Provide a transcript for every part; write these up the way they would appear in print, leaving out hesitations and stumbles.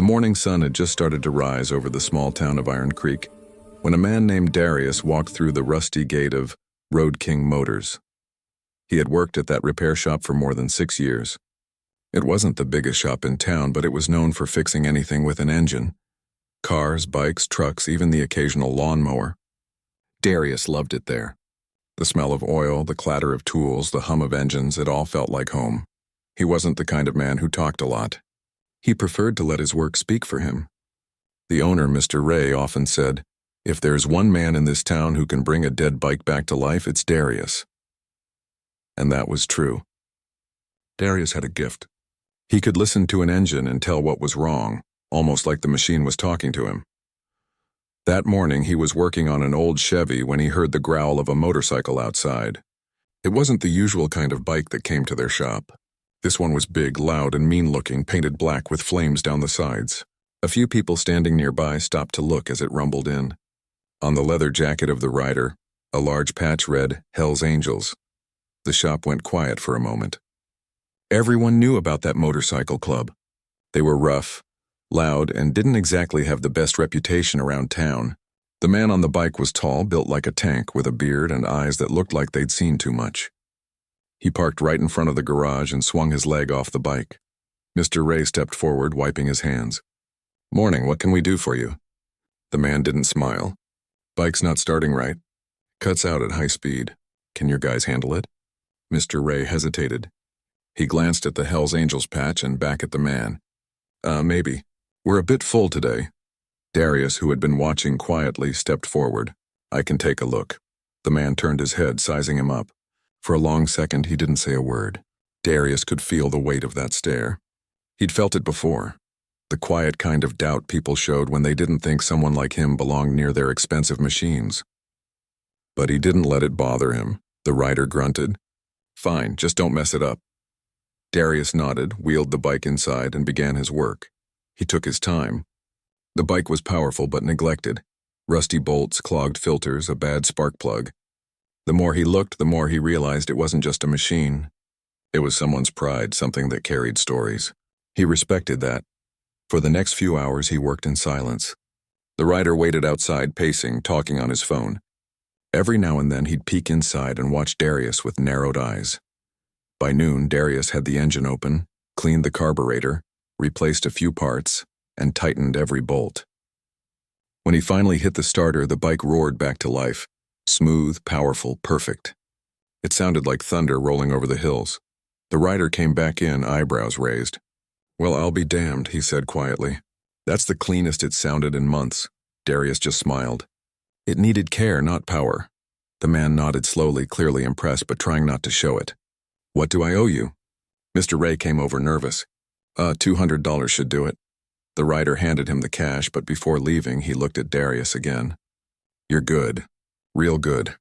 morning sun had just started to rise over the small town of Iron Creek when a man named Darius walked through the rusty gate of Road King Motors. He had worked at that repair shop for more than 6 years. It wasn't the biggest shop in town, but it was known for fixing anything with an engine. Cars, bikes, trucks, even the occasional lawnmower. Darius loved it there. The smell of oil, the clatter of tools, the hum of engines, it all felt like home. He wasn't the kind of man who talked a lot. He preferred to let his work speak for him. The owner, Mr. Ray, often said, "If there's one man in this town who can bring a dead bike back to life, it's Darius." And that was true. Darius had a gift. He could listen to an engine and tell what was wrong, almost like the machine was talking to him. That morning, he was working on an old Chevy when he heard the growl of a motorcycle outside. It wasn't the usual kind of bike that came to their shop. This one was big, loud, and mean-looking, painted black with flames down the sides. A few people standing nearby stopped to look as it rumbled in. On the leather jacket of the rider, a large patch read, "HELLS Angels." The shop went quiet for a moment. Everyone knew about that motorcycle club. They were rough, loud, and didn't exactly have the best reputation around town. The man on the bike was tall, built like a tank, with a beard and eyes that looked like they'd seen too much. He parked right in front of the garage and swung his leg off the bike. Mr. Ray stepped forward, wiping his hands. "Morning, what can we do for you?" The man didn't smile. "Bike's not starting right. Cuts out at high speed. Can your guys handle it?" Mr. Ray hesitated. He glanced at the HELLS Angels patch and back at the man. Maybe. We're a bit full today." Darius, who had been watching quietly, stepped forward. "I can take a look." The man turned his head, sizing him up. For a long second, he didn't say a word. Darius could feel the weight of that stare. He'd felt it before. The quiet kind of doubt people showed when they didn't think someone like him belonged near their expensive machines. But he didn't let it bother him. The rider grunted. "Fine, just don't mess it up." Darius nodded, wheeled the bike inside, and began his work. He took his time. The bike was powerful but neglected. Rusty bolts, clogged filters, a bad spark plug. The more he looked, the more he realized it wasn't just a machine. It was someone's pride, something that carried stories. He respected that. For the next few hours, he worked in silence. The rider waited outside, pacing, talking on his phone. Every now and then, he'd peek inside and watch Darius with narrowed eyes. By noon, Darius had the engine open, cleaned the carburetor, replaced a few parts, and tightened every bolt. When he finally hit the starter, the bike roared back to life. Smooth, powerful, perfect. It sounded like thunder rolling over the hills. The rider came back in, eyebrows raised. "Well, I'll be damned," he said quietly. "That's the cleanest it's sounded in months." Darius just smiled. "It needed care, not power." The man nodded slowly, clearly impressed, but trying not to show it. "What do I owe you?" Mr. Ray came over nervous. $200 should do it." The rider handed him the cash, but before leaving, he looked at Darius again. "You're good. Real good."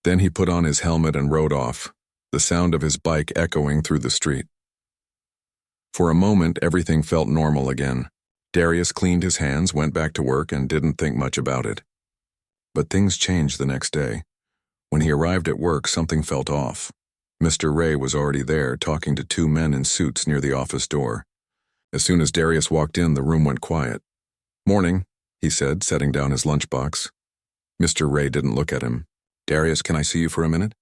Then he put on his helmet and rode off, the sound of his bike echoing through the street. For a moment, everything felt normal again. Darius cleaned his hands, went back to work, and didn't think much about it. But things changed the next day. When he arrived at work, something felt off. Mr. Ray was already there, talking to 2 men in suits near the office door. As soon as Darius walked in, the room went quiet. "Morning," he said, setting down his lunchbox. Mr. Ray didn't look at him. "Darius, can I see you for a minute?"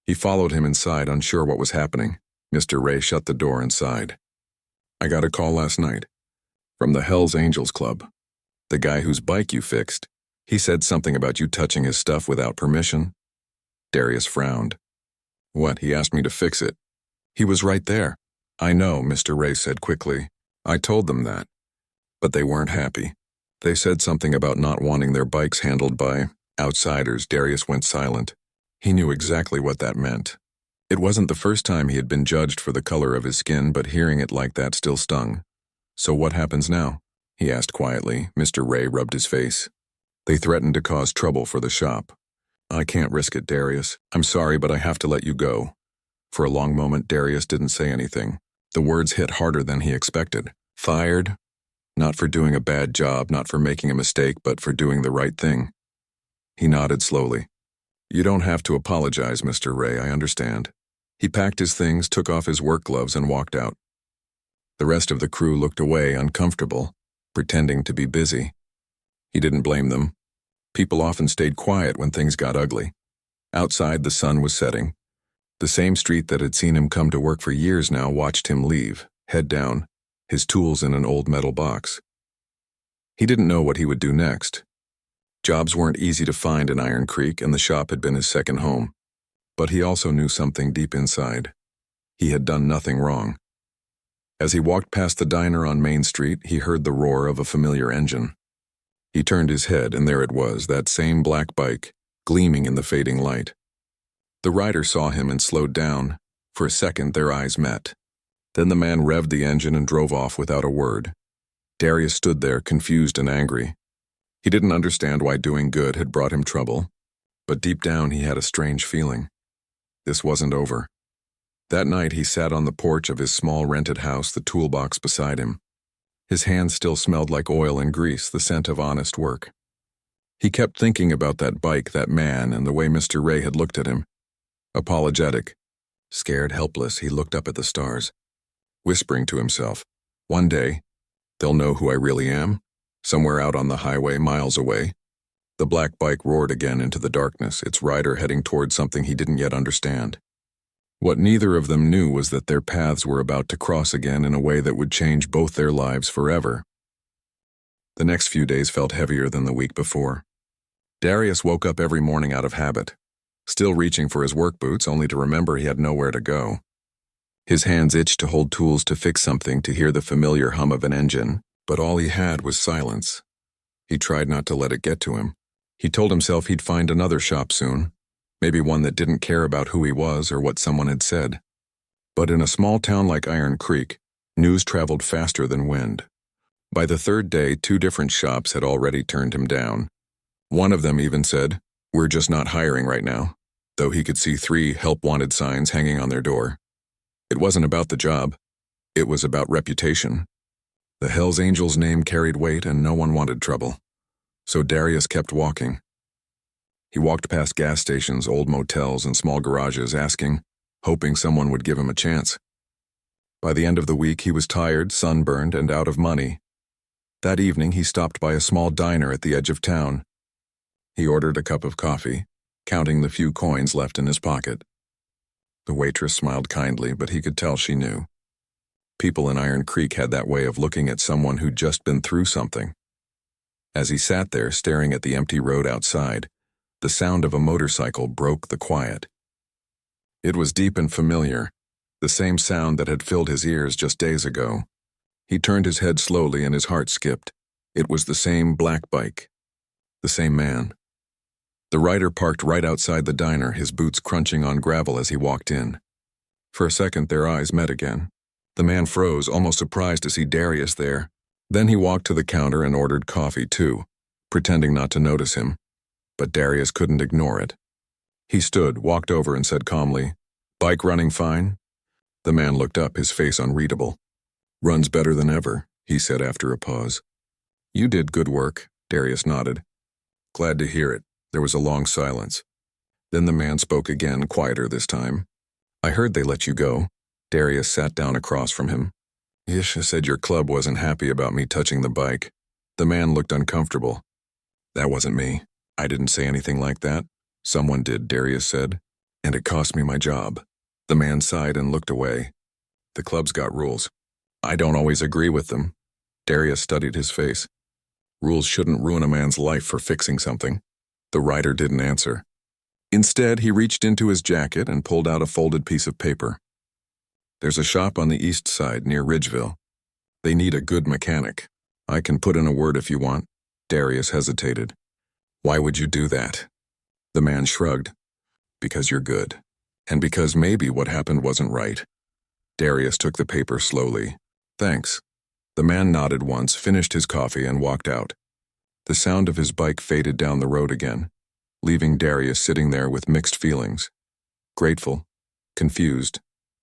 He followed him inside, unsure what was happening. Mr. Ray shut the door and sighed. "I got a call last night. From the HELLS Angels Club. The guy whose bike you fixed. He said something about you touching his stuff without permission." Darius frowned. "What, he asked me to fix it?" "He was right there." "I know," Mr. Ray said quickly. "I told them that. But they weren't happy. They said something about not wanting their bikes handled by outsiders." Darius went silent. He knew exactly what that meant. It wasn't the first time he had been judged for the color of his skin, but hearing it like that still stung. "So what happens now?" he asked quietly. Mr. Ray rubbed his face. "They threatened to cause trouble for the shop." "I can't risk it, Darius. I'm sorry, but I have to let you go." For a long moment, Darius didn't say anything. The words hit harder than he expected. Fired? Not for doing a bad job, not for making a mistake, but for doing the right thing. He nodded slowly. "You don't have to apologize, Mr. Ray, I understand." He packed his things, took off his work gloves, and walked out. The rest of the crew looked away, uncomfortable, pretending to be busy. He didn't blame them. People often stayed quiet when things got ugly. Outside, the sun was setting. The same street that had seen him come to work for years now watched him leave, head down, his tools in an old metal box. He didn't know what he would do next. Jobs weren't easy to find in Iron Creek, and the shop had been his second home. But he also knew something deep inside. He had done nothing wrong. As he walked past the diner on Main Street, he heard the roar of a familiar engine. He turned his head, and there it was, that same black bike, gleaming in the fading light. The rider saw him and slowed down. For a second, their eyes met. Then the man revved the engine and drove off without a word. Darius stood there, confused and angry. He didn't understand why doing good had brought him trouble, but deep down he had a strange feeling. This wasn't over. That night he sat on the porch of his small rented house, the toolbox beside him. His hands still smelled like oil and grease, the scent of honest work. He kept thinking about that bike, that man, and the way Mr. Ray had looked at him. Apologetic, scared, helpless, he looked up at the stars, whispering to himself, "One day, they'll know who I really am, somewhere out on the highway, miles away." The black bike roared again into the darkness, its rider heading toward something he didn't yet understand. What neither of them knew was that their paths were about to cross again in a way that would change both their lives forever. The next few days felt heavier than the week before. Darius woke up every morning out of habit, still reaching for his work boots only to remember he had nowhere to go. His hands itched to hold tools to fix something, to hear the familiar hum of an engine, but all he had was silence. He tried not to let it get to him. He told himself he'd find another shop soon, maybe one that didn't care about who he was or what someone had said. But in a small town like Iron Creek, news traveled faster than wind. By the third day, 2 different shops had already turned him down. One of them even said, "We're just not hiring right now," though he could see 3 help wanted signs hanging on their door. It wasn't about the job. It was about reputation. The Hells Angels name carried weight and no one wanted trouble. So Darius kept walking. He walked past gas stations, old motels, and small garages, asking, hoping someone would give him a chance. By the end of the week, he was tired, sunburned, and out of money. That evening, he stopped by a small diner at the edge of town. He ordered a cup of coffee, counting the few coins left in his pocket. The waitress smiled kindly, but he could tell she knew. People in Iron Creek had that way of looking at someone who'd just been through something. As he sat there, staring at the empty road outside, the sound of a motorcycle broke the quiet. It was deep and familiar, the same sound that had filled his ears just days ago. He turned his head slowly and his heart skipped. It was the same black bike, the same man. The rider parked right outside the diner, his boots crunching on gravel as he walked in. For a second, their eyes met again. The man froze, almost surprised to see Darius there. Then he walked to the counter and ordered coffee too, pretending not to notice him. But Darius couldn't ignore it. He stood, walked over and said calmly, "Bike running fine?" The man looked up, his face unreadable. "Runs better than ever," he said after a pause. "You did good work," Darius nodded. "Glad to hear it." There was a long silence. Then the man spoke again, quieter this time. "I heard they let you go." Darius sat down across from him. "Ish said your club wasn't happy about me touching the bike." The man looked uncomfortable. "That wasn't me. I didn't say anything like that." "Someone did," Darius said. "And it cost me my job." The man sighed and looked away. "The club's got rules. I don't always agree with them." Darius studied his face. "Rules shouldn't ruin a man's life for fixing something." The rider didn't answer. Instead, he reached into his jacket and pulled out a folded piece of paper. "There's a shop on the east side near Ridgeville. They need a good mechanic. I can put in a word if you want." Darius hesitated. "Why would you do that?" The man shrugged. "Because you're good. And because maybe what happened wasn't right." Darius took the paper slowly. "Thanks." The man nodded once, finished his coffee, and walked out. The sound of his bike faded down the road again, leaving Darius sitting there with mixed feelings. Grateful, confused,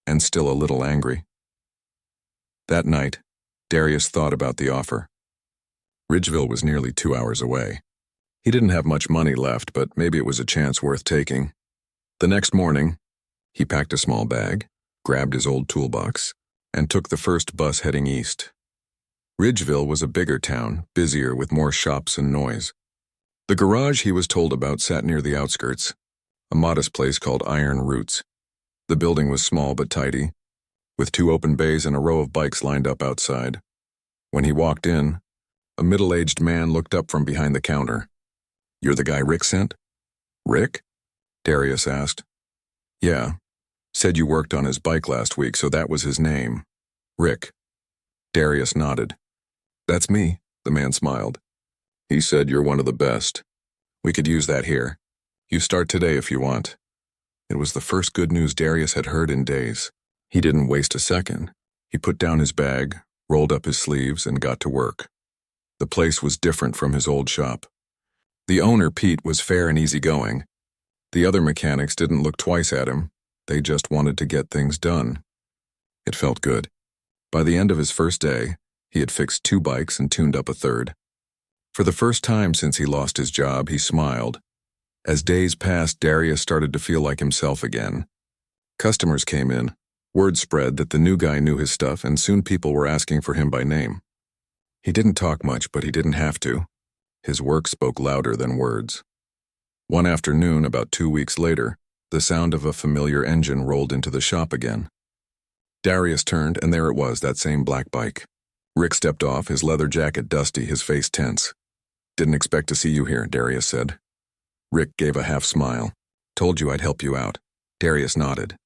and still a little angry. That night, Darius thought about the offer. Ridgeville was nearly 2 hours away. He didn't have much money left, but maybe it was a chance worth taking. The next morning, he packed a small bag, grabbed his old toolbox, and took the first bus heading east. Ridgeville was a bigger town, busier with more shops and noise. The garage he was told about sat near the outskirts, a modest place called Iron Roots. The building was small but tidy, with 2 open bays and a row of bikes lined up outside. When he walked in, a middle-aged man looked up from behind the counter. "You're the guy Rick sent?" "Rick?" Darius asked. "Yeah. Said you worked on his bike last week, so that was his name. Rick." Darius nodded. "That's me," the man smiled. "He said you're one of the best. We could use that here. You start today if you want." It was the first good news Darius had heard in days. He didn't waste a second. He put down his bag, rolled up his sleeves, and got to work. The place was different from his old shop. The owner, Pete, was fair and easygoing. The other mechanics didn't look twice at him. They just wanted to get things done. It felt good. By the end of his first day, he had fixed 2 bikes and tuned up a third. For the first time since he lost his job, he smiled. As days passed, Darius started to feel like himself again. Customers came in. Word spread that the new guy knew his stuff, and soon people were asking for him by name. He didn't talk much, but he didn't have to. His work spoke louder than words. One afternoon, about 2 weeks later, the sound of a familiar engine rolled into the shop again. Darius turned, and there it was, that same black bike. Rick stepped off, his leather jacket dusty, his face tense. "Didn't expect to see you here," Darius said. Rick gave a half smile. "Told you I'd help you out." Darius nodded.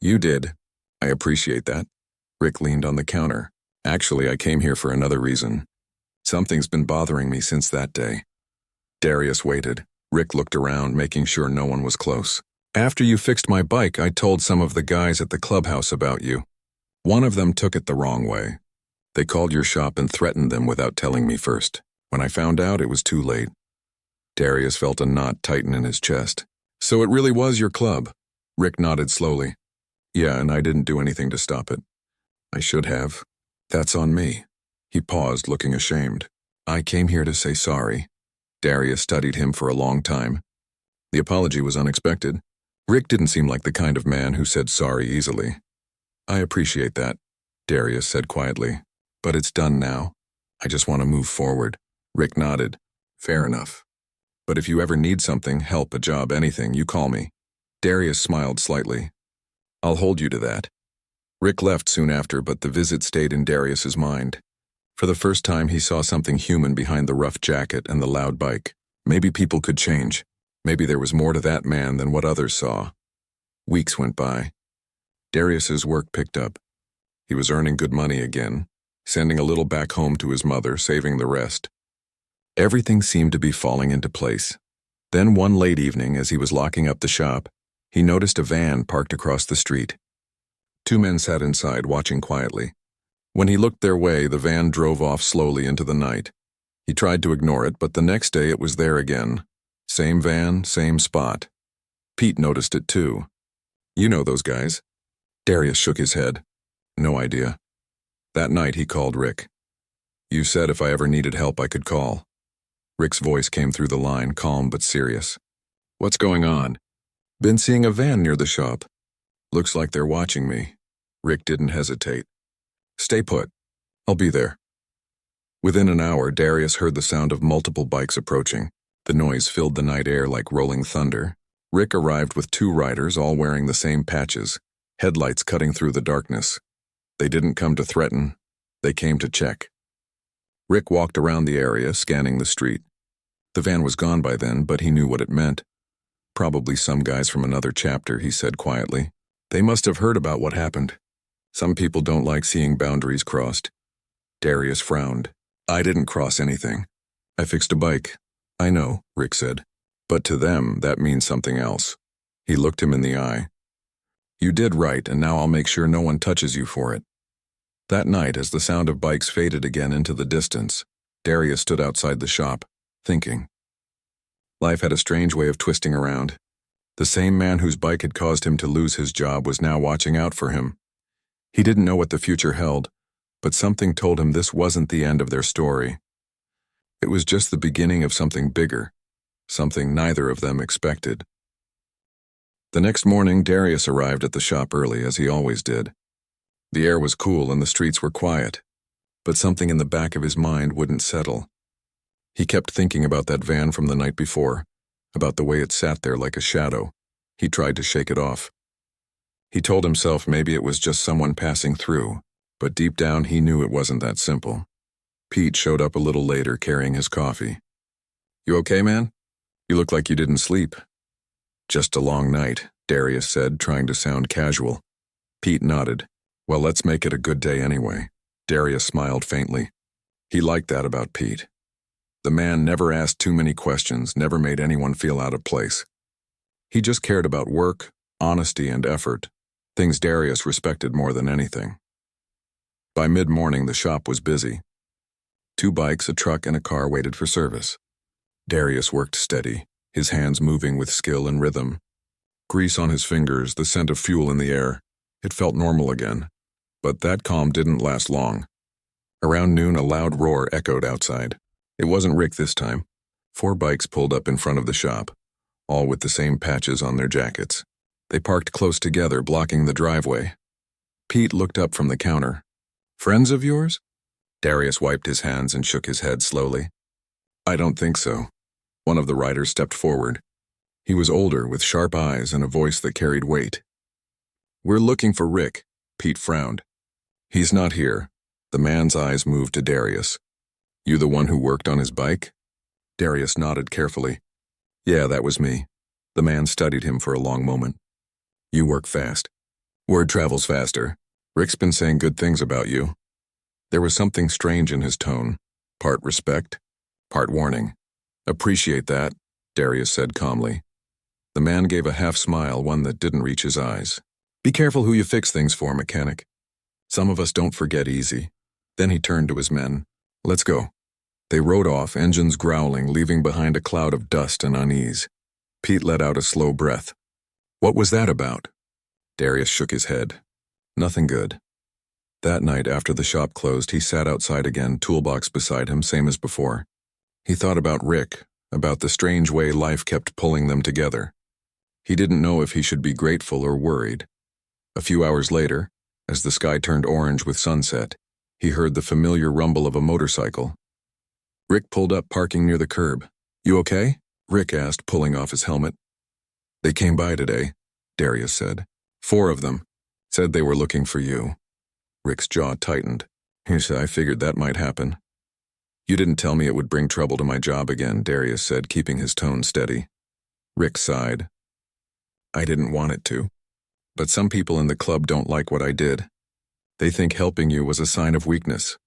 "You did. I appreciate that." Rick leaned on the counter. "Actually, I came here for another reason. Something's been bothering me since that day." Darius waited. Rick looked around, making sure no one was close. "After you fixed my bike, I told some of the guys at the clubhouse about you. One of them took it the wrong way. They called your shop and threatened them without telling me first. When I found out, it was too late." Darius felt a knot tighten in his chest. "So it really was your club?" Rick nodded slowly. "Yeah, and I didn't do anything to stop it. I should have. That's on me." He paused, looking ashamed. "I came here to say sorry." Darius studied him for a long time. The apology was unexpected. Rick didn't seem like the kind of man who said sorry easily. "I appreciate that," Darius said quietly. "But it's done now. I just want to move forward." Rick nodded. "Fair enough. But if you ever need something, help, a job, anything, you call me." Darius smiled slightly. "I'll hold you to that." Rick left soon after, but the visit stayed in Darius's mind. For the first time, he saw something human behind the rough jacket and the loud bike. Maybe people could change. Maybe there was more to that man than what others saw. Weeks went by. Darius's work picked up. He was earning good money again, sending a little back home to his mother, saving the rest. Everything seemed to be falling into place. Then one late evening, as he was locking up the shop, he noticed a van parked across the street. 2 men sat inside, watching quietly. When he looked their way, the van drove off slowly into the night. He tried to ignore it, but the next day it was there again. Same van, same spot. Pete noticed it too. "You know those guys?" Darius shook his head. "No idea." That night he called Rick. "You said if I ever needed help I could call." Rick's voice came through the line, calm but serious. "What's going on?" "Been seeing a van near the shop. Looks like they're watching me." Rick didn't hesitate. "Stay put. I'll be there." Within an hour, Darius heard the sound of multiple bikes approaching. The noise filled the night air like rolling thunder. Rick arrived with 2 riders, all wearing the same patches, headlights cutting through the darkness. They didn't come to threaten. They came to check. Rick walked around the area, scanning the street. The van was gone by then, but he knew what it meant. "Probably some guys from another chapter," he said quietly. "They must have heard about what happened. Some people don't like seeing boundaries crossed." Darius frowned. "I didn't cross anything. I fixed a bike." "I know," Rick said. "But to them, that means something else." He looked him in the eye. "You did right, and now I'll make sure no one touches you for it." That night, as the sound of bikes faded again into the distance, Darius stood outside the shop, thinking. Life had a strange way of twisting around. The same man whose bike had caused him to lose his job was now watching out for him. He didn't know what the future held, but something told him this wasn't the end of their story. It was just the beginning of something bigger, something neither of them expected. The next morning, Darius arrived at the shop early, as he always did. The air was cool and the streets were quiet, but something in the back of his mind wouldn't settle. He kept thinking about that van from the night before, about the way it sat there like a shadow. He tried to shake it off. He told himself maybe it was just someone passing through, but deep down he knew it wasn't that simple. Pete showed up a little later carrying his coffee. "You okay, man? You look like you didn't sleep." "Just a long night," Darius said, trying to sound casual. Pete nodded. "Well, let's make it a good day anyway." Darius smiled faintly. He liked that about Pete. The man never asked too many questions, never made anyone feel out of place. He just cared about work, honesty, and effort, things Darius respected more than anything. By mid-morning, the shop was busy. 2 bikes, a truck, and a car waited for service. Darius worked steady, his hands moving with skill and rhythm. Grease on his fingers, the scent of fuel in the air. It felt normal again. But that calm didn't last long. Around noon, a loud roar echoed outside. It wasn't Rick this time. 4 bikes pulled up in front of the shop, all with the same patches on their jackets. They parked close together, blocking the driveway. Pete looked up from the counter. "Friends of yours?" Darius wiped his hands and shook his head slowly. "I don't think so." One of the riders stepped forward. He was older, with sharp eyes and a voice that carried weight. "We're looking for Rick." Pete frowned. "He's not here." The man's eyes moved to Darius. "You the one who worked on his bike?" Darius nodded carefully. "Yeah, that was me." The man studied him for a long moment. "You work fast. Word travels faster. Rick's been saying good things about you." There was something strange in his tone, part respect, part warning. "Appreciate that," Darius said calmly. The man gave a half smile, one that didn't reach his eyes. "Be careful who you fix things for, mechanic. Some of us don't forget easy." Then he turned to his men. "Let's go." They rode off, engines growling, leaving behind a cloud of dust and unease. Pete let out a slow breath. "What was that about?" Darius shook his head. "Nothing good." That night, after the shop closed, he sat outside again, toolbox beside him, same as before. He thought about Rick, about the strange way life kept pulling them together. He didn't know if he should be grateful or worried. A few hours later, as the sky turned orange with sunset, he heard the familiar rumble of a motorcycle. Rick pulled up, parking near the curb. "You okay?" Rick asked, pulling off his helmet. "They came by today," Darius said. 4 of them. Said they were looking for you." Rick's jaw tightened. He said, "I figured that might happen." "You didn't tell me it would bring trouble to my job again," Darius said, keeping his tone steady. Rick sighed. "I didn't want it to. But some people in the club don't like what I did. They think helping you was a sign of weakness."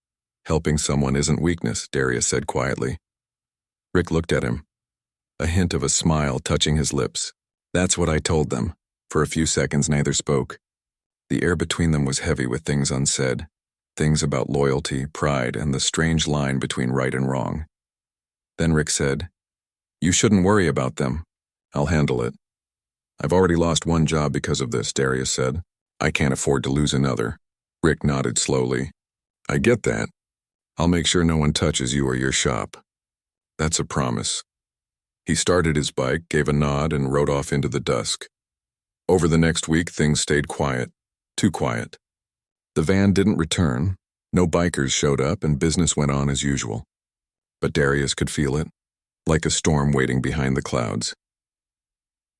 "Helping someone isn't weakness," Darius said quietly. Rick looked at him, a hint of a smile touching his lips. "That's what I told them." For a few seconds, neither spoke. The air between them was heavy with things unsaid, things about loyalty, pride, and the strange line between right and wrong. Then Rick said, "You shouldn't worry about them. I'll handle it." "I've already lost 1 job because of this," Darius said. "I can't afford to lose another." Rick nodded slowly. "I get that. I'll make sure no one touches you or your shop." "That's a promise." He started his bike, gave a nod, and rode off into the dusk. Over the next week, things stayed quiet. Too quiet. The van didn't return, no bikers showed up, and business went on as usual. But Darius could feel it, like a storm waiting behind the clouds.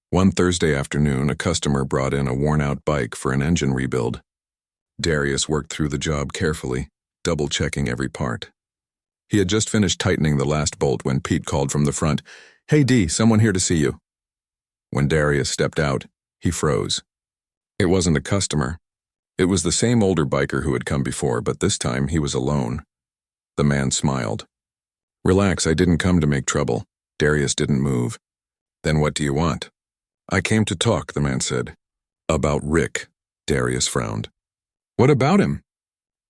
One Thursday afternoon, a customer brought in a worn-out bike for an engine rebuild. Darius worked through the job carefully, double-checking every part. He had just finished tightening the last bolt when Pete called from the front, "Hey D, someone here to see you." When Darius stepped out, he froze. It wasn't a customer. It was the same older biker who had come before, but this time he was alone. The man smiled. "Relax, I didn't come to make trouble." Darius didn't move. "Then what do you want?" "I came to talk," the man said. "About Rick," Darius frowned. "What about him?"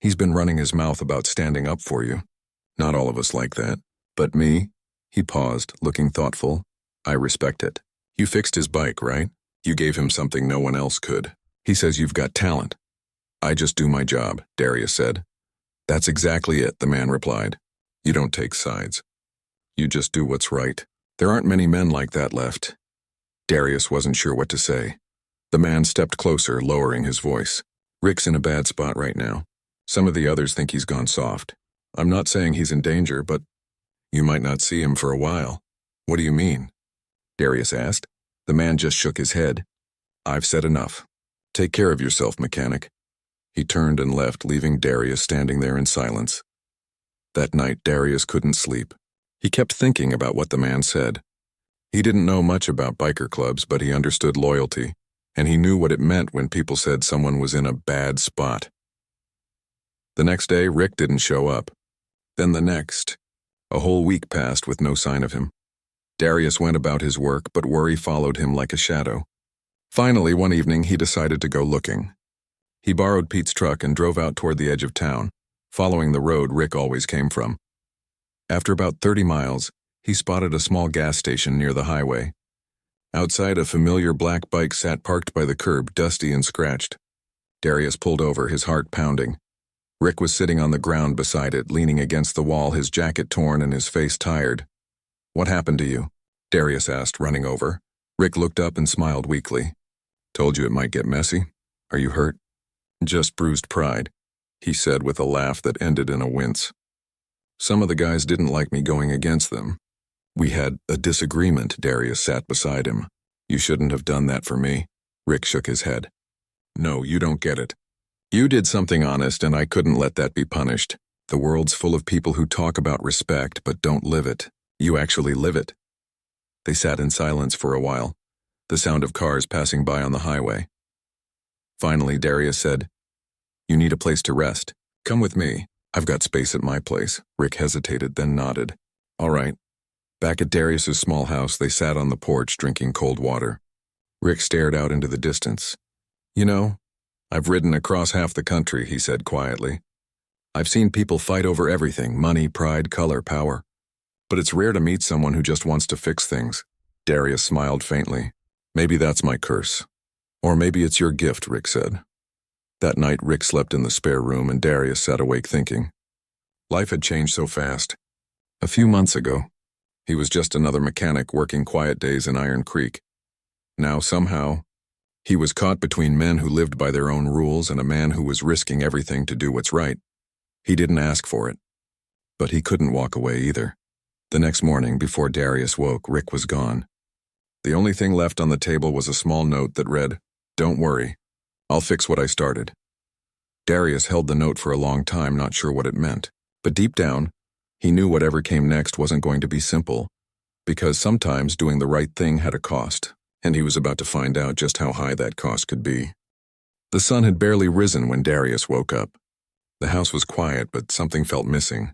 "He's been running his mouth about standing up for you. Not all of us like that. But me?" He paused, looking thoughtful. "I respect it. You fixed his bike, right? You gave him something no one else could. He says you've got talent." "I just do my job," Darius said. "That's exactly it," the man replied. "You don't take sides. You just do what's right. There aren't many men like that left." Darius wasn't sure what to say. The man stepped closer, lowering his voice. Rick's in a bad spot right now. Some of the others think he's gone soft. I'm not saying he's in danger, but you might not see him for a while. What do you mean? Darius asked. The man just shook his head. I've said enough. Take care of yourself, mechanic. He turned and left, leaving Darius standing there in silence. That night, Darius couldn't sleep. He kept thinking about what the man said. He didn't know much about biker clubs, but he understood loyalty, and he knew what it meant when people said someone was in a bad spot. The next day, Rick didn't show up. Then the next. A whole week passed with no sign of him. Darius went about his work, but worry followed him like a shadow. Finally, one evening, he decided to go looking. He borrowed Pete's truck and drove out toward the edge of town, following the road Rick always came from. After about 30 miles, he spotted a small gas station near the highway. Outside, a familiar black bike sat parked by the curb, dusty and scratched. Darius pulled over, his heart pounding. Rick was sitting on the ground beside it, leaning against the wall, his jacket torn and his face tired. What happened to you? Darius asked, running over. Rick looked up and smiled weakly. Told you it might get messy. Are you hurt? Just bruised pride, he said with a laugh that ended in a wince. Some of the guys didn't like me going against them. We had a disagreement. Darius sat beside him. You shouldn't have done that for me. Rick shook his head. No, you don't get it. You did something honest, and I couldn't let that be punished. The world's full of people who talk about respect but don't live it. You actually live it. They sat in silence for a while, the sound of cars passing by on the highway. Finally, Darius said, You need a place to rest. Come with me. I've got space at my place. Rick hesitated, then nodded. All right. Back at Darius's small house, they sat on the porch drinking cold water. Rick stared out into the distance. You know, I've ridden across half the country, he said quietly. I've seen people fight over everything, money, pride, color, power. But it's rare to meet someone who just wants to fix things. Darius smiled faintly. Maybe that's my curse. Or maybe it's your gift, Rick said. That night, Rick slept in the spare room and Darius sat awake thinking. Life had changed so fast. A few months ago, he was just another mechanic working quiet days in Iron Creek. Now, somehow, he was caught between men who lived by their own rules and a man who was risking everything to do what's right. He didn't ask for it, but he couldn't walk away either. The next morning, before Darius woke, Rick was gone. The only thing left on the table was a small note that read, Don't worry, I'll fix what I started. Darius held the note for a long time, not sure what it meant. But deep down, he knew whatever came next wasn't going to be simple, because sometimes doing the right thing had a cost, and he was about to find out just how high that cost could be. The sun had barely risen when Darius woke up. The house was quiet, but something felt missing.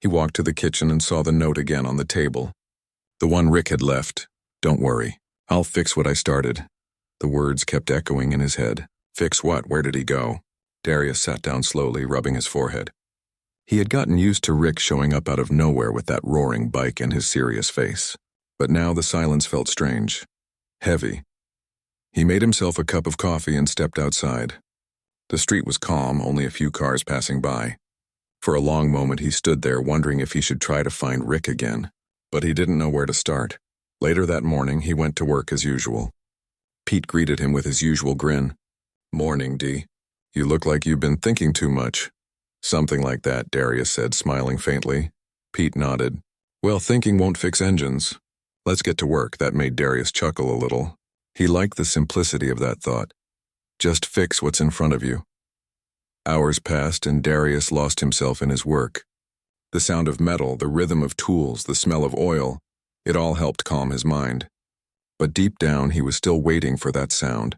He walked to the kitchen and saw the note again on the table. The one Rick had left. Don't worry, I'll fix what I started. The words kept echoing in his head. Fix what? Where did he go? Darius sat down slowly, rubbing his forehead. He had gotten used to Rick showing up out of nowhere with that roaring bike and his serious face. But now the silence felt strange, heavy. He made himself a cup of coffee and stepped outside. The street was calm, only a few cars passing by. For a long moment he stood there wondering if he should try to find Rick again, but he didn't know where to start. Later that morning he went to work as usual. Pete greeted him with his usual grin. Morning, D. You look like you've been thinking too much. Something like that, Darius said, smiling faintly. Pete nodded. Well, thinking won't fix engines. Let's get to work. That made Darius chuckle a little. He liked the simplicity of that thought. Just fix what's in front of you. Hours passed and Darius lost himself in his work. The sound of metal, the rhythm of tools, the smell of oil, it all helped calm his mind. But deep down, he was still waiting for that sound,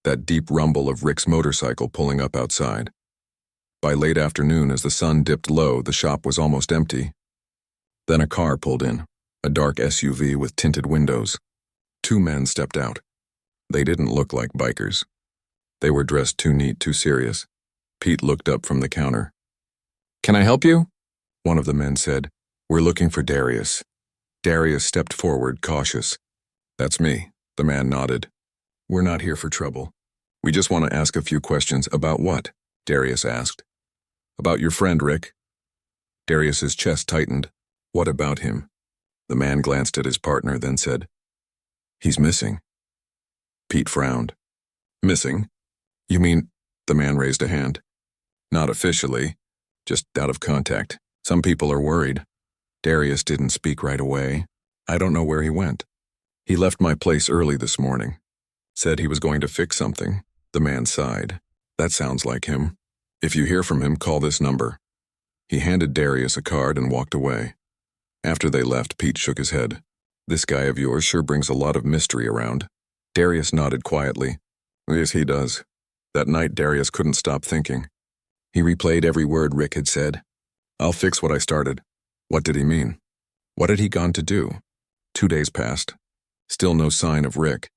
that deep rumble of Rick's motorcycle pulling up outside. By late afternoon, as the sun dipped low, the shop was almost empty. Then a car pulled in, a dark SUV with tinted windows. Two men stepped out. They didn't look like bikers. They were dressed too neat, too serious. Pete looked up from the counter. Can I help you? One of the men said. We're looking for Darius. Darius stepped forward, cautious. That's me, the man nodded. We're not here for trouble. We just want to ask a few questions. About what? Darius asked. About your friend, Rick. Darius's chest tightened. What about him? The man glanced at his partner, then said, He's missing. Pete frowned. Missing? You mean The man raised a hand. Not officially, just out of contact. Some people are worried. Darius didn't speak right away. I don't know where he went. He left my place early this morning. Said he was going to fix something. The man sighed. That sounds like him. If you hear from him, call this number. He handed Darius a card and walked away. After they left, Pete shook his head. This guy of yours sure brings a lot of mystery around. Darius nodded quietly. Yes, he does. That night, Darius couldn't stop thinking. He replayed every word Rick had said. I'll fix what I started. What did he mean? What had he gone to do? 2 days passed. Still no sign of Rick.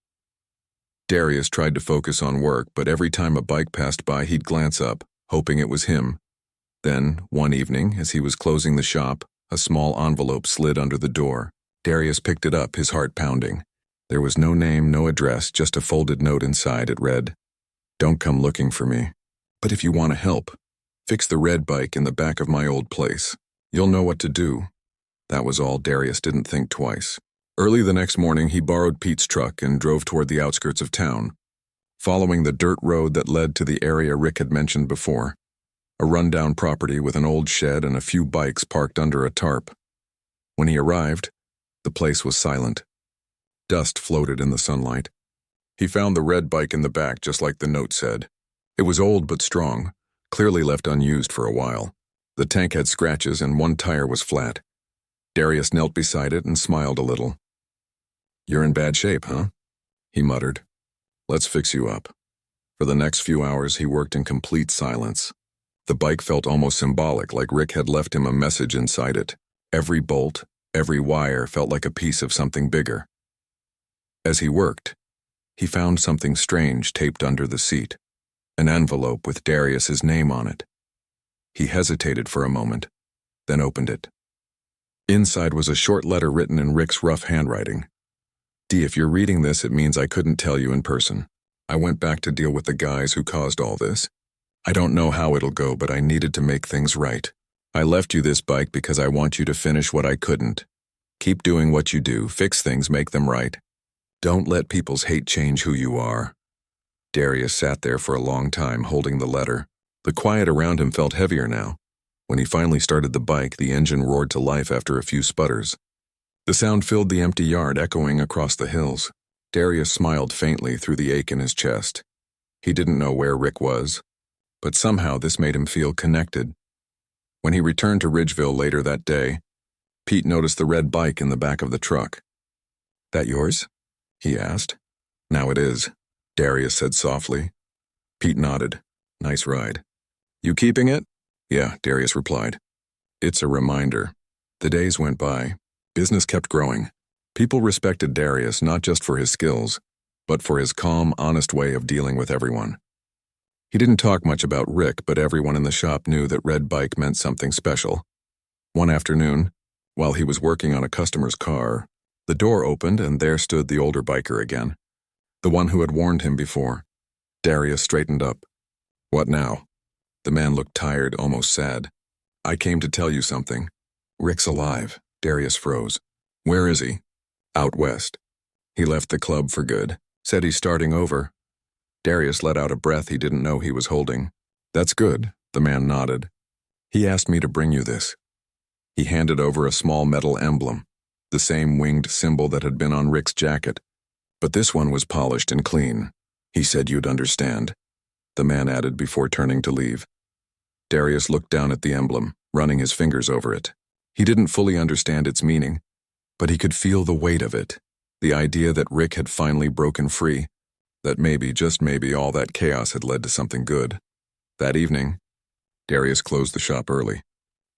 Darius tried to focus on work, but every time a bike passed by, he'd glance up, hoping it was him. Then, one evening, as he was closing the shop, a small envelope slid under the door. Darius picked it up, his heart pounding. There was no name, no address, just a folded note inside. It read, Don't come looking for me. But if you want to help, fix the red bike in the back of my old place. You'll know what to do. That was all. Darius didn't think twice. Early the next morning, he borrowed Pete's truck and drove toward the outskirts of town, following the dirt road that led to the area Rick had mentioned before, a rundown property with an old shed and a few bikes parked under a tarp. When he arrived, the place was silent. Dust floated in the sunlight. He found the red bike in the back, just like the note said. It was old but strong, clearly left unused for a while. The tank had scratches and one tire was flat. Darius knelt beside it and smiled a little. You're in bad shape, huh? He muttered. Let's fix you up. For the next few hours, he worked in complete silence. The bike felt almost symbolic, like Rick had left him a message inside it. Every bolt, every wire felt like a piece of something bigger. As he worked, he found something strange taped under the seat, an envelope with Darius's name on it. He hesitated for a moment, then opened it. Inside was a short letter written in Rick's rough handwriting. D, if you're reading this, it means I couldn't tell you in person. I went back to deal with the guys who caused all this. I don't know how it'll go, but I needed to make things right. I left you this bike because I want you to finish what I couldn't. Keep doing what you do, fix things, make them right. Don't let people's hate change who you are. Darius sat there for a long time, holding the letter. The quiet around him felt heavier now. When he finally started the bike, the engine roared to life after a few sputters. The sound filled the empty yard, echoing across the hills. Darius smiled faintly through the ache in his chest. He didn't know where Rick was, but somehow this made him feel connected. When he returned to Ridgeville later that day, Pete noticed the red bike in the back of the truck. That yours? He asked. Now it is, Darius said softly. Pete nodded. Nice ride. You keeping it? Yeah, Darius replied. It's a reminder. The days went by. Business kept growing. People respected Darius not just for his skills, but for his calm, honest way of dealing with everyone. He didn't talk much about Rick, but everyone in the shop knew that red bike meant something special. One afternoon, while he was working on a customer's car, the door opened and there stood the older biker again, the one who had warned him before. Darius straightened up. What now? The man looked tired, almost sad. I came to tell you something. Rick's alive. Darius froze. Where is he? Out west. He left the club for good. Said he's starting over. Darius let out a breath he didn't know he was holding. That's good, the man nodded. He asked me to bring you this. He handed over a small metal emblem, the same winged symbol that had been on Rick's jacket. But this one was polished and clean. He said you'd understand, the man added before turning to leave. Darius looked down at the emblem, running his fingers over it. He didn't fully understand its meaning, but he could feel the weight of it, the idea that Rick had finally broken free, that maybe, just maybe, all that chaos had led to something good. That evening, Darius closed the shop early.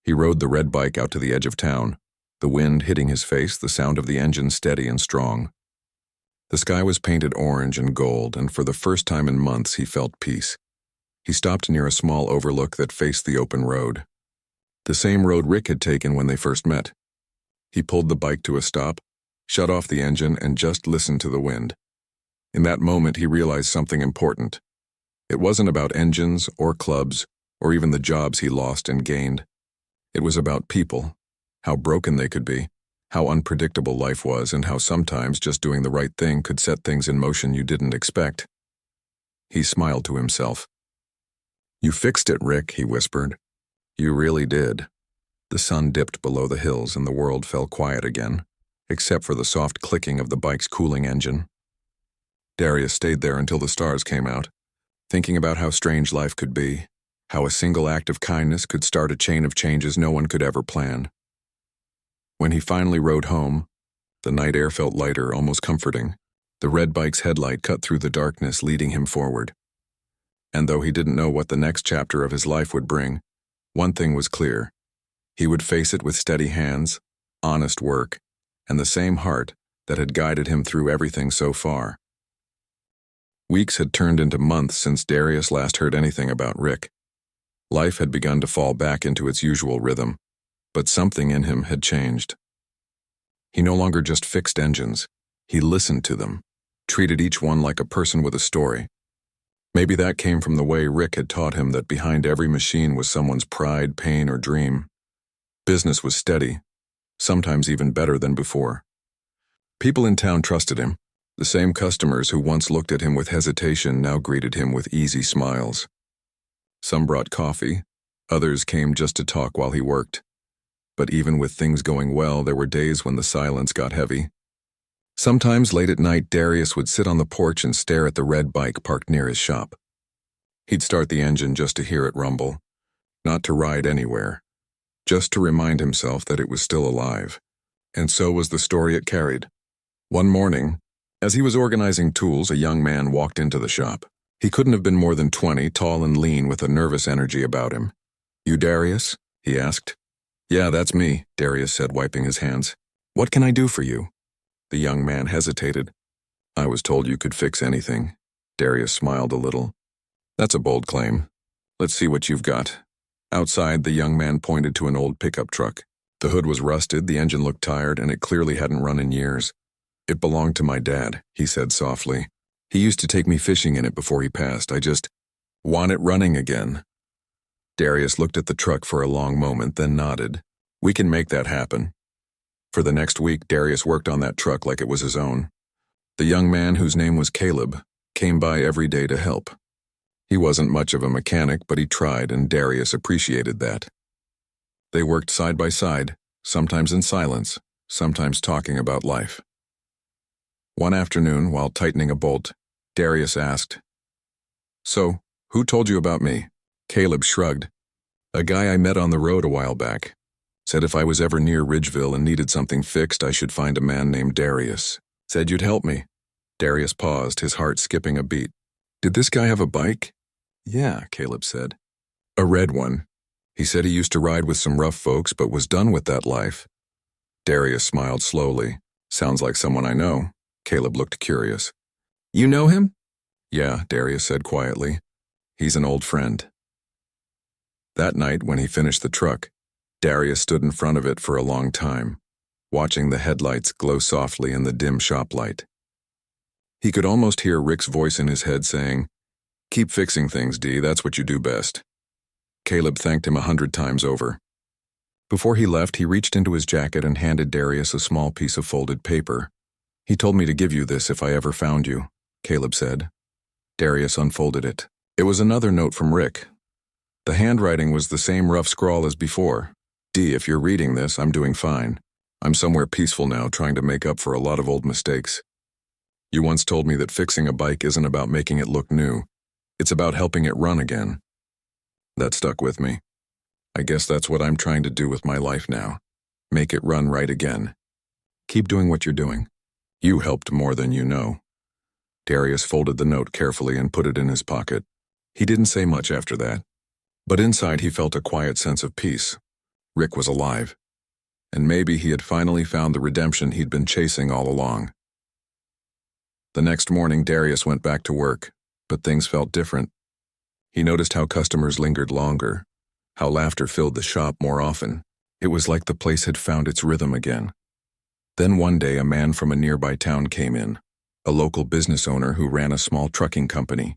He rode the red bike out to the edge of town, the wind hitting his face, the sound of the engine steady and strong. The sky was painted orange and gold, and for the first time in months he felt peace. He stopped near a small overlook that faced the open road. The same road Rick had taken when they first met. He pulled the bike to a stop, shut off the engine, and just listened to the wind. In that moment, he realized something important. It wasn't about engines or clubs or even the jobs he lost and gained. It was about people, how broken they could be, how unpredictable life was, and how sometimes just doing the right thing could set things in motion you didn't expect. He smiled to himself. "You fixed it, Rick," he whispered. "You really did." The sun dipped below the hills and the world fell quiet again, except for the soft clicking of the bike's cooling engine. Darius stayed there until the stars came out, thinking about how strange life could be, how a single act of kindness could start a chain of changes no one could ever plan. When he finally rode home, the night air felt lighter, almost comforting. The red bike's headlight cut through the darkness, leading him forward. And though he didn't know what the next chapter of his life would bring, one thing was clear. He would face it with steady hands, honest work, and the same heart that had guided him through everything so far. Weeks had turned into months since Darius last heard anything about Rick. Life had begun to fall back into its usual rhythm, but something in him had changed. He no longer just fixed engines. He listened to them, treated each one like a person with a story. Maybe that came from the way Rick had taught him that behind every machine was someone's pride, pain, or dream. Business was steady, sometimes even better than before. People in town trusted him. The same customers who once looked at him with hesitation now greeted him with easy smiles. Some brought coffee, others came just to talk while he worked. But even with things going well, there were days when the silence got heavy. Sometimes late at night, Darius would sit on the porch and stare at the red bike parked near his shop. He'd start the engine just to hear it rumble, not to ride anywhere, just to remind himself that it was still alive. And so was the story it carried. One morning, as he was organizing tools, a young man walked into the shop. He couldn't have been more than 20, tall and lean with a nervous energy about him. "You Darius?" he asked. "Yeah, that's me," Darius said, wiping his hands. "What can I do for you?" The young man hesitated. "I was told you could fix anything." Darius smiled a little. "That's a bold claim. Let's see what you've got." Outside, the young man pointed to an old pickup truck. The hood was rusted, the engine looked tired, and it clearly hadn't run in years. "It belonged to my dad," he said softly. "He used to take me fishing in it before he passed. I just want it running again." Darius looked at the truck for a long moment, then nodded. "We can make that happen." For the next week, Darius worked on that truck like it was his own. The young man, whose name was Caleb, came by every day to help. He wasn't much of a mechanic, but he tried, and Darius appreciated that. They worked side by side, sometimes in silence, sometimes talking about life. One afternoon, while tightening a bolt, Darius asked, "So, who told you about me?" Caleb shrugged. "A guy I met on the road a while back. Said if I was ever near Ridgeville and needed something fixed, I should find a man named Darius. Said you'd help me." Darius paused, his heart skipping a beat. "Did this guy have a bike?" "Yeah," Caleb said. "A red one. He said he used to ride with some rough folks, but was done with that life." Darius smiled slowly. "Sounds like someone I know." Caleb looked curious. "You know him?" "Yeah," Darius said quietly. "He's an old friend." That night, when he finished the truck, Darius stood in front of it for a long time, watching the headlights glow softly in the dim shop light. He could almost hear Rick's voice in his head saying, "Keep fixing things, D, that's what you do best." Caleb thanked him 100 times over. Before he left, he reached into his jacket and handed Darius a small piece of folded paper. "He told me to give you this if I ever found you," Caleb said. Darius unfolded it. It was another note from Rick. The handwriting was the same rough scrawl as before. "D, if you're reading this, I'm doing fine. I'm somewhere peaceful now, trying to make up for a lot of old mistakes. You once told me that fixing a bike isn't about making it look new. It's about helping it run again." That stuck with me. I guess that's what I'm trying to do with my life now. Make it run right again. Keep doing what you're doing. You helped more than you know. Darius folded the note carefully and put it in his pocket. He didn't say much after that. But inside he felt a quiet sense of peace. Rick was alive. And maybe he had finally found the redemption he'd been chasing all along. The next morning, Darius went back to work, but things felt different. He noticed how customers lingered longer, how laughter filled the shop more often. It was like the place had found its rhythm again. Then one day, a man from a nearby town came in, a local business owner who ran a small trucking company.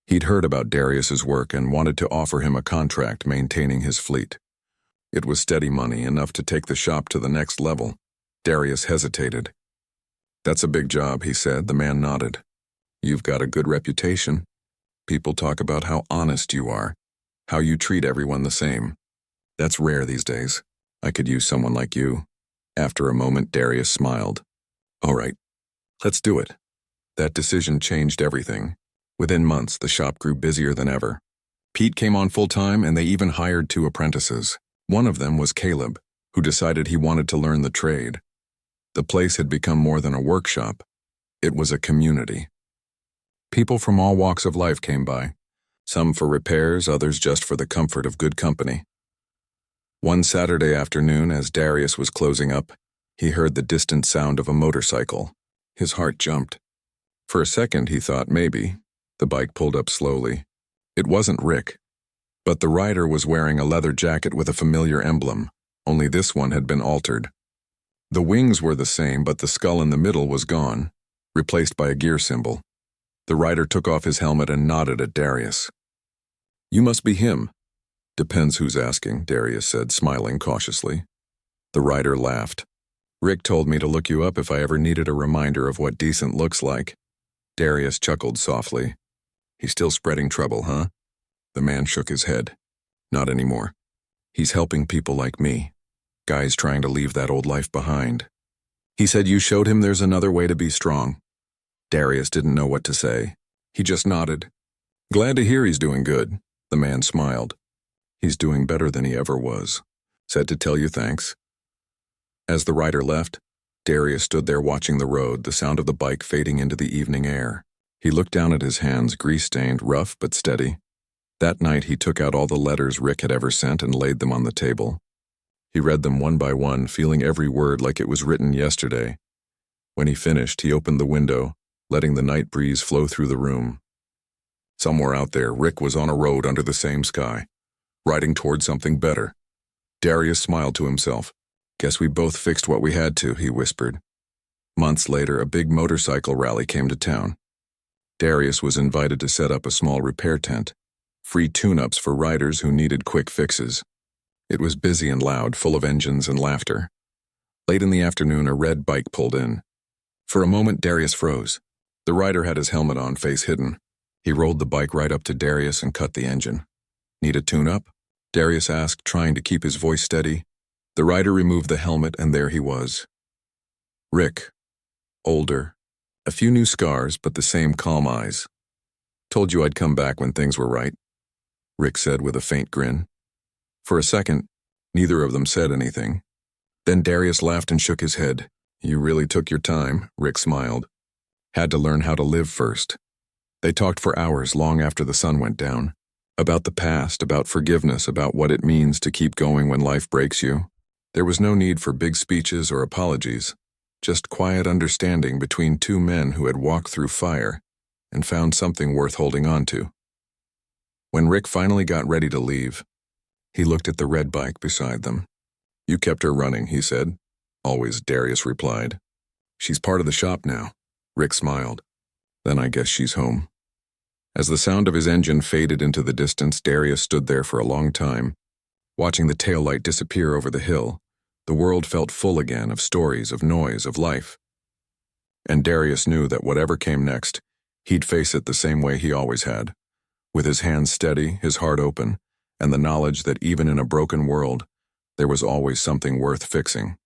He'd heard about Darius's work and wanted to offer him a contract maintaining his fleet. It was steady money, enough to take the shop to the next level. Darius hesitated. "That's a big job," he said. The man nodded. "You've got a good reputation. People talk about how honest you are." How you treat everyone the same. That's rare these days. I could use someone like you. After a moment, Darius smiled. All right, let's do it. That decision changed everything. Within months, the shop grew busier than ever. Pete came on full-time, and they even hired 2 apprentices. One of them was Caleb, who decided he wanted to learn the trade. The place had become more than a workshop. It was a community. People from all walks of life came by, some for repairs, others just for the comfort of good company. One Saturday afternoon, as Darius was closing up, he heard the distant sound of a motorcycle. His heart jumped. For a second, he thought maybe. The bike pulled up slowly. It wasn't Rick, but the rider was wearing a leather jacket with a familiar emblem, only this one had been altered. The wings were the same, but the skull in the middle was gone, replaced by a gear symbol. The rider took off his helmet and nodded at Darius. You must be him. Depends who's asking, Darius said, smiling cautiously. The rider laughed. Rick told me to look you up if I ever needed a reminder of what decent looks like. Darius chuckled softly. He's still spreading trouble, huh? The man shook his head. Not anymore. He's helping people like me. Guys trying to leave that old life behind. He said you showed him there's another way to be strong. Darius didn't know what to say. He just nodded. Glad to hear he's doing good. The man smiled. He's doing better than he ever was. Said to tell you thanks. As the rider left, Darius stood there watching the road, the sound of the bike fading into the evening air. He looked down at his hands, grease-stained, rough but steady. That night he took out all the letters Rick had ever sent and laid them on the table. He read them one by one, feeling every word like it was written yesterday. When he finished, he opened the window, letting the night breeze flow through the room. Somewhere out there, Rick was on a road under the same sky, riding toward something better. Darius smiled to himself. Guess we both fixed what we had to, he whispered. Months later, a big motorcycle rally came to town. Darius was invited to set up a small repair tent, free tune-ups for riders who needed quick fixes. It was busy and loud, full of engines and laughter. Late in the afternoon, a red bike pulled in. For a moment, Darius froze. The rider had his helmet on, face hidden. He rolled the bike right up to Darius and cut the engine. Need a tune-up? Darius asked, trying to keep his voice steady. The rider removed the helmet, and there he was. Rick. Older. A few new scars, but the same calm eyes. Told you I'd come back when things were right, Rick said with a faint grin. For a second, neither of them said anything. Then Darius laughed and shook his head. You really took your time, Rick smiled. Had to learn how to live first. They talked for hours long after the sun went down. About the past, about forgiveness, about what it means to keep going when life breaks you. There was no need for big speeches or apologies. Just quiet understanding between 2 men who had walked through fire and found something worth holding on to. When Rick finally got ready to leave, he looked at the red bike beside them. You kept her running, he said. Always, Darius replied. She's part of the shop now. Rick smiled. Then I guess she's home. As the sound of his engine faded into the distance, Darius stood there for a long time, watching the taillight disappear over the hill. The world felt full again of stories, of noise, of life. And Darius knew that whatever came next, he'd face it the same way he always had, with his hands steady, his heart open, and the knowledge that even in a broken world, there was always something worth fixing.